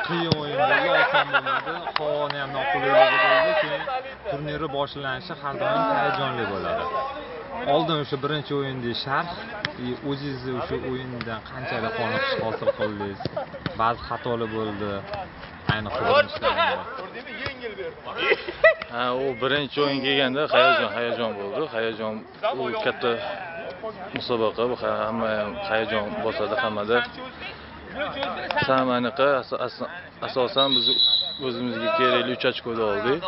qiyin o'yin bo'ldi, oson bo'lmadi. Havoni ham noqulaylik bo'ldi. Keyin turnirning boshlanishi har doim hayajonli bo'ladi. Oldin o'sha birinchi o'yindagi sharh, o'zingizni o'sha o'yindan qanchalik qoniqish hosil qildingiz? Ba'zi xatolar bo'ldi. Ayniqsa birinchilarda. Ha, u birinchi o'yin kelganda hayajon bo'ldi. Hayajon u katta musobaqa, bu hamma ham hayajon bosadi hammada. Samaniqa asosan biz o'zimizga kerakli 3 ochkoni oldik.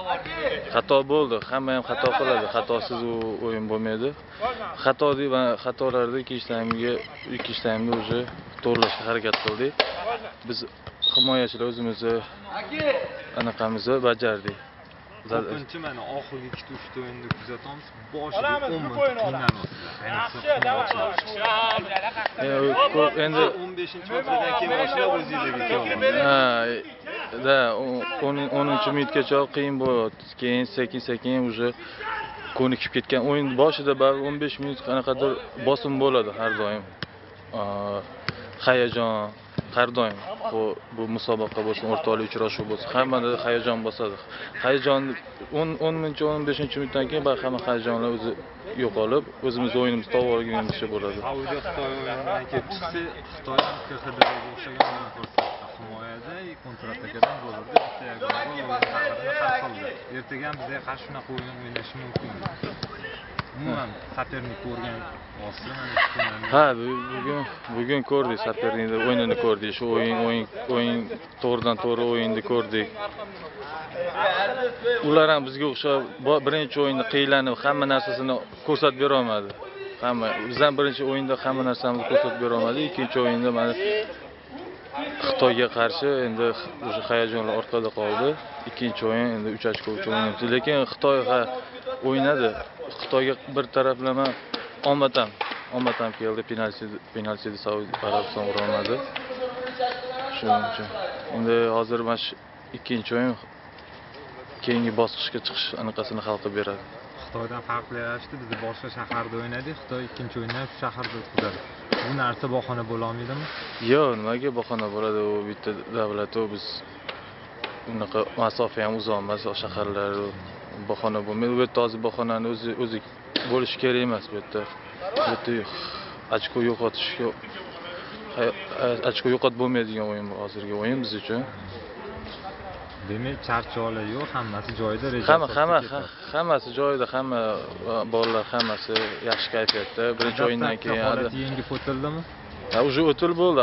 Xato bo'ldi, hamma ham xato qiladi. Xatosiz u o'yin bo'lmaydi. Xatolarni ikkinchi taymda o'zi to'g'rilashga harakat qildik. Biz himoyachilar o'zimizni anaqamizni bajardik. Ko'pincha mana oxirgi 2-3 o'yinni kuzatamiz. Boshida 10 minut qiynalmoqda. Ayniqsa endi 15-o'yindan keyin boshlab o'zingizga keldi. Da 10-minutgacha qiyin bo'lyapti. Keyin sekin уже ko'nikib ketgan. O'yin boshida 15 minut qanaqadir bosim bo'ladi har doim. Hayajon har doim bu musobaqa bo'lsin, o'rtoqlik uchrashuv bo'lsin, hammada hayajon bosadi. Hayajon 10-15-minutdan keyin hamma hayajonlar o'zi yo'qolib, o'zimiz o'yinimizni to'g'riligimizcha bo'ladi. Saudiya Xitoy o'yinidan kelib chiqsa, Xitoy ham KXDga o'xshagan o'yin ko'rsatdi. Himoyada kontrataakadan bo'ldi. Bitta yagona gol hal qildi. Ertaga ham bizga qarshi shunaqa o'yin o'ynashi mumkin. Umuman sapernik ko'rgan olsa ha, bugun ko'rdik, sapernikni o'yinini ko'rdik. Shu o'yin to'g'ridan to'g'ri o'yinni ko'rdik. Ular ham bizga o'xshab birinchi o'yinda qiylanib, hamma narsasini ko'rsatib bera olmadi. Biz ham birinchi o'yinda hamma narsamizni ko'rsatib bera olmadik. Ikkinchi o'yinda mana Xitoyga qarshi endi o'sha hayajonlar orqada qoldi. Ikkinchi o'yin endi 3 ochko uchun o'ynaymiz. Lekin Xitoy o'ynadi. Xitoyga bir taraflama omad ham keldi. Penaltini Saudiya Arabiston ura olmadi. Shuning uchun endi hozir mana shu ikkinchi o'yin keyingi bosqichga chiqish anaqasini hal qilib beradi. Xitoydan farqlashdi. Biz boshqa shaharda o'ynadik. Xitoy ikkinchi o'yinni shu shaharda o'tkazadi. Bu narsa bahona bo'la olmaydimi? Yo'q, nimaga bahona bo'ladi? U bitta davlat, biz unaqa masofa ham uzoq emas, shaharlar bahona bo'lmaydi. Bu yerda hozir bahonani o'zi bo'lishi kerak emas bu yerda. Bu yerda ochko yo'qotish yo'q. Ochko yo'qot bo'lmaydigan o'yin bu hozirgi o'yin biz uchun. Demak, charchoqlar yo'q, hammasi joyida, hammasi joyida, hamma bolalar hammasi yaxshi kayfiyatda. Birinchi o'yindan keyin yengib o'tildimi? Ha, уже o'tilib bo'ldi.